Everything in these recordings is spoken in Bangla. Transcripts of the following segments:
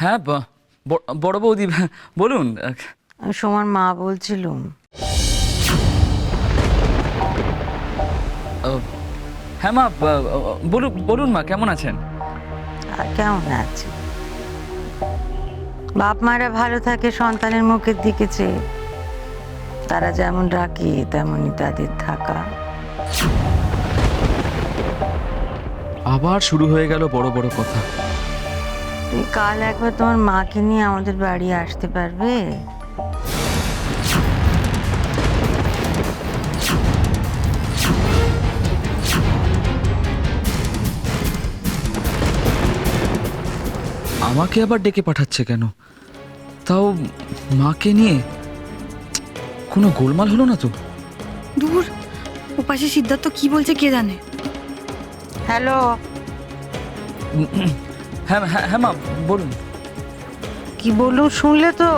হ্যাঁ, বড় বৌদি বলুন। আমি সোমার মা বলছিলুম। হ্যাঁ মা, বলুন বলুন মা, কেমন আছেন? আর কেমন আছে? বাপ মারা ভালো থাকে সন্তানের মুখের দিকে চেয়ে। তারা যেমন রাখে তেমনই তাদের থাকা। আবার শুরু হয়ে গেল বড় বড় কথা। তুই কাল একবার তোমার মাকে নিয়ে আমাদের বাড়ি আসতে পারবে? আমাকে আবার ডেকে পাঠাচ্ছে কেন? তাও মাকে নিয়ে? কোনো গোলমাল হলো না তো? দূর, ওপাশে সিদ্ধার্থ কি বলছে কে জানে। হ্যালো, হ্যাঁ হ্যাঁ হ্যাঁ মা, বলুন। কি বললুম শুনলে তো?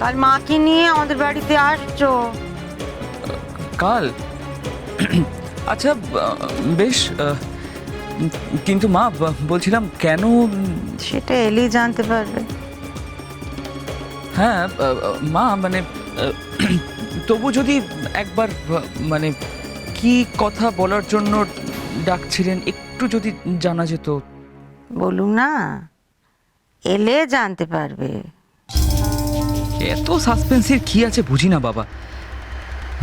কাল মাকে নিয়ে আমাদের বাড়িতে আসছো। কাল? আচ্ছা, বেশ। কিন্তু মা, বলছিলাম কেন? সেটা এলেই জানতে পারবে। হ্যাঁ মা, মানে তবু যদি একবার মানে কি কথা বলার জন্য ডাকছিলেন একটু যদি জানা যেত। বলুম না, এলে জানতে পারবে। এত সাসপেন্সের কি আছে বুঝি না বাবা।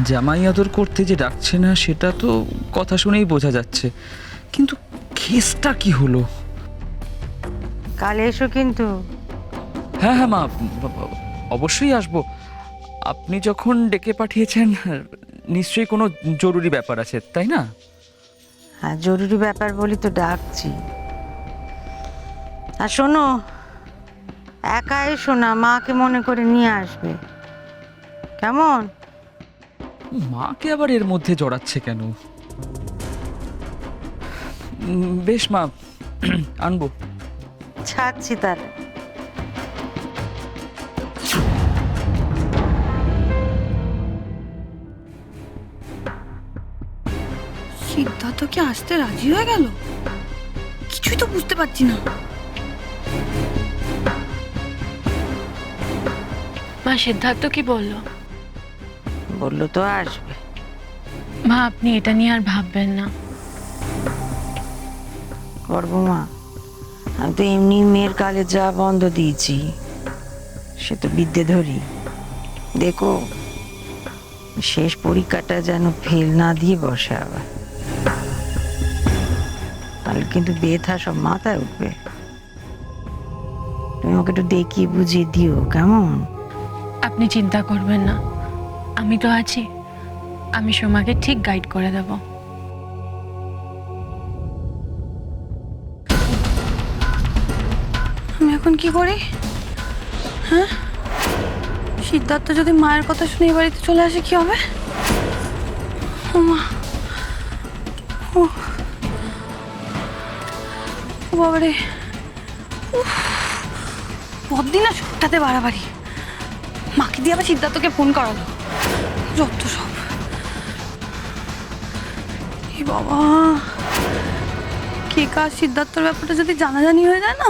জামাই আদর করতে যে ডাকছে না সেটা তো কথা শুনেই বোঝা যাচ্ছে, কিন্তু কেসটা কি হলো? কাল এসো কিন্তু। হ্যাঁ হ্যাঁ মা, অবশ্যই আসবো। আপনি যখন ডেকে পাঠিয়েছেন নিশ্চয়ই কোনো জরুরি ব্যাপার আছে, তাই না? হ্যাঁ, জরুরি ব্যাপার বলি তো ডাকছি। আর শোনো, একা এসো না, মাকে মনে করে নিয়ে আসবে, কেমন? মাকে আবার এর মধ্যে জড়াচ্ছে কেন? বেশ মা, আনবো। ছাড়ছি তাহলে। সিদ্ধার্থ কি আসতে রাজি হয়ে গেল? কিছুই তো বুঝতে পারছি না। মা, সিদ্ধার্থ কি বললো? বললো তো আসবে। মা, আপনি এটা নিয়ে আর ভাববেন না। করবো মা, আমি তো এমনি মেয়ের কালে যা বন্ধ দিয়েছি সে তো বিদ্যে ধরি। দেখো, শেষ পরীক্ষাটা যেন ফেল না দিয়ে বসে আবার, তাহলে কিন্তু বেথা সব মাথায় উঠবে। তুমি ওকে একটু দেখিয়ে বুঝিয়ে দিও, কেমন? আপনি চিন্তা করবেন না, আমি তো আছি। আমি সোমাকে ঠিক গাইড করে দেব। আমি এখন কি করি? হ্যাঁ, সিদ্ধার্থ যদি মায়ের কথা শুনে এই বাড়িতে চলে আসে কি হবে? ও মা, ও বাবারে, পরদিন না সবটাতে বাড়াবাড়ি। মাকে দিয়ে আবার সিদ্ধার্থকে ফোন করালো, যত সব। এ বাবা, কে কার সিদ্ধার্থর ব্যাপারটা যদি জানাজানি হয়ে যায় না,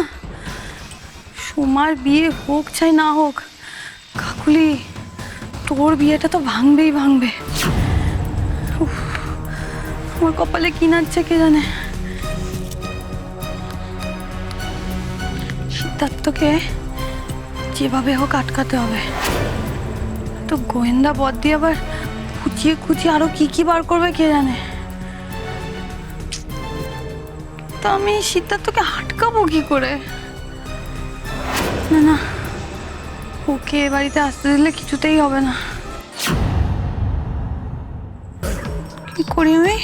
সোমার বিয়ে হোক চাই না হোক, কাকুলি তোর বিয়েটা তো ভাঙবেই ভাঙবে। উফ, আমার কপালে কি নাচছে কে জানে। সিদ্ধার্থকে যেভাবে হোক আটকাতে হবে। তো গোয়েন্দা বদ দিয়ে আবার খুঁচিয়ে খুঁচিয়ে আরো কি কি বার করবে কে জানে। তো আমি সিদ্ধার্থকে আটকাবো কি করে? না না, ওকে এ বাড়িতে আসতে দিলে কিছুতেই হবে না। কি করি আমি?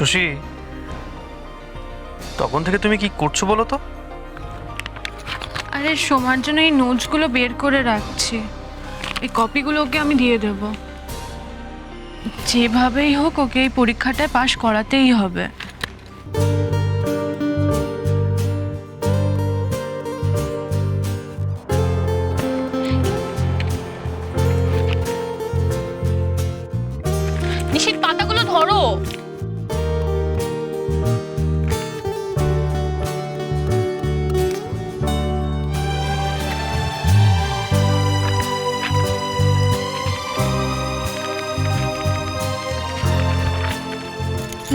শশী, তখন থেকে তুমি কি করছো বলো তো? আরে সোমার জন্য এই নোটসগুলো বের করে রাখছি। এই কপিগুলো ওকে আমি দিয়ে দেবো। যেভাবেই হোক ওকে এই পরীক্ষাটায় পাশ করাতেই হবে। নিশিত, পাতাগুলো ধরো।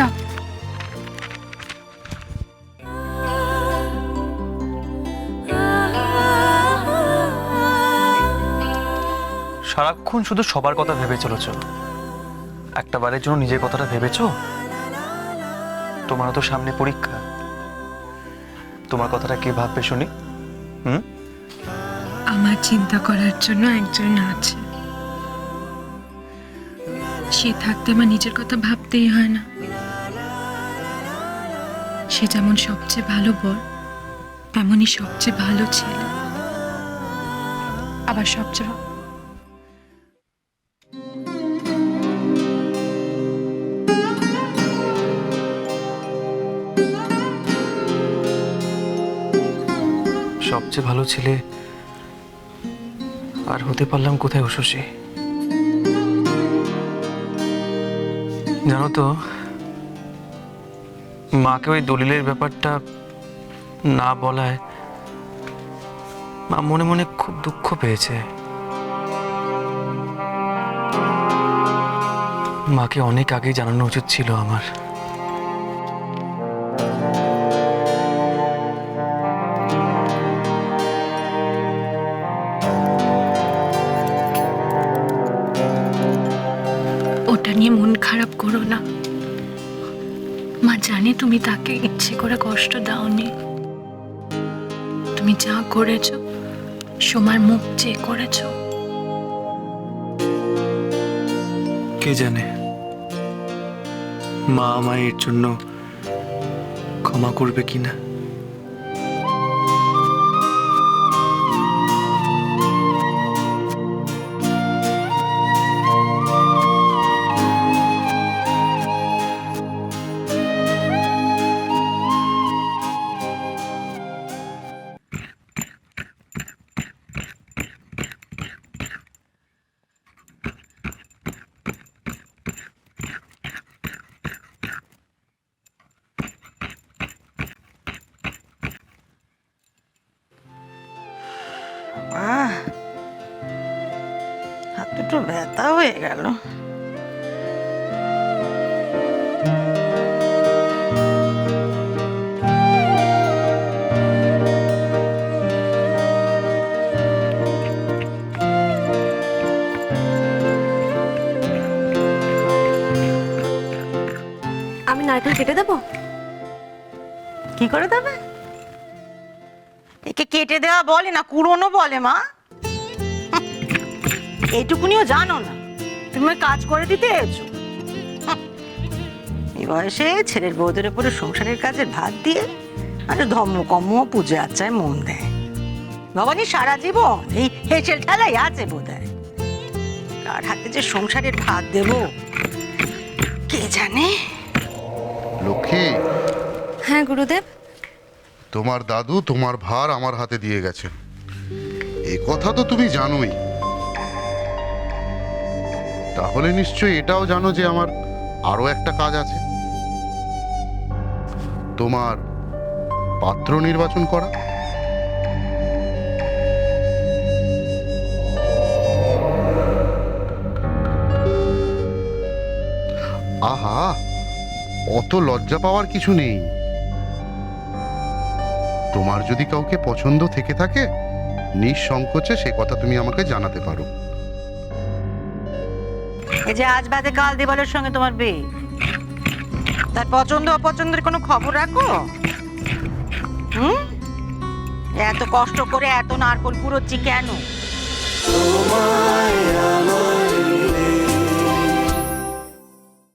না, সারাক্ষণ শুধু সবার কথা ভেবে চলেছ, একটা বারের জন্য নিজের কথাটা ভেবেছো? তোমারও তো সামনে পরীক্ষা, তোমার কথাটা কে ভাববে শুনি? আমার চিন্তা করার জন্য একজন আছে। সে থাকতে আমার নিজের কথা ভাবতেই হয় না। সে যেমন সবচেয়ে ভালো বর, তেমনই সবচেয়ে ভালো ছেলে, আবার সবচেয়ে সবচেয়ে ভালো ছেলে আর হতে পারলাম কোথায় উষসী? জানো তো, মাকে ওই দলিলের ব্যাপারটা না বলায় মা মনে মনে খুব দুঃখ পেয়েছে। মাকে অনেক আগেই জানানো উচিত ছিল আমার। ওটা নিয়ে মন খারাপ করো না। মা জানে তুমি তাকে ইচ্ছে করে কষ্ট দাওনি। তুমি যা করেছো সোমার মুখ চেয়ে করেছো। কে জানে মা আমায় এর জন্য ক্ষমা করবে কিনা। হাত দুটো ব্যথা হয়ে গেল। আমি নারকেল কেটে দেবো? কি করে দেবে? একে কেটে দেওয়া বলে না, কুড়োনো বলে মা। এইটুকুনিও জানো না? তুমি কাজ করে দিতে এসো। এই বয়সে ছেলের বউদের উপরে সংসারের কাজের ভাত দিয়ে আর ধর্মকর্ম পুজো আচ্ছায় মন দেয়। ভবানী সারা জীবন এই হেঁচেল ঠেলাই আছে বোধ হয়। কার হাতে যে সংসারের ভাত দেব কে জানে। লক্ষ্মী, হ্যাঁ গুরুদেব। তোমার দাদু তোমার ভার আমার হাতে দিয়ে গেছে, এ কথা তো তুমি জানোই। তাহলে নিশ্চয়ই এটাও জানো যে আমার আরো একটা কাজ আছে, তোমার পাত্র নির্বাচন করা। আহা, অত লজ্জা পাওয়ার কিছু নেই। তোমার যদি কাউকে পছন্দ থেকে থাকে নিঃসংকোচে সে কথা তুমি আমাকে জানাতে পারো। এই যে আজ বাদে কাল দেওয়ালের সঙ্গে তোমার বিয়ে, তার পছন্দ অপছন্দের কোনো খবর রাখো? এত কষ্ট করে এত নারকোল কুড়োচ্ছি কেন?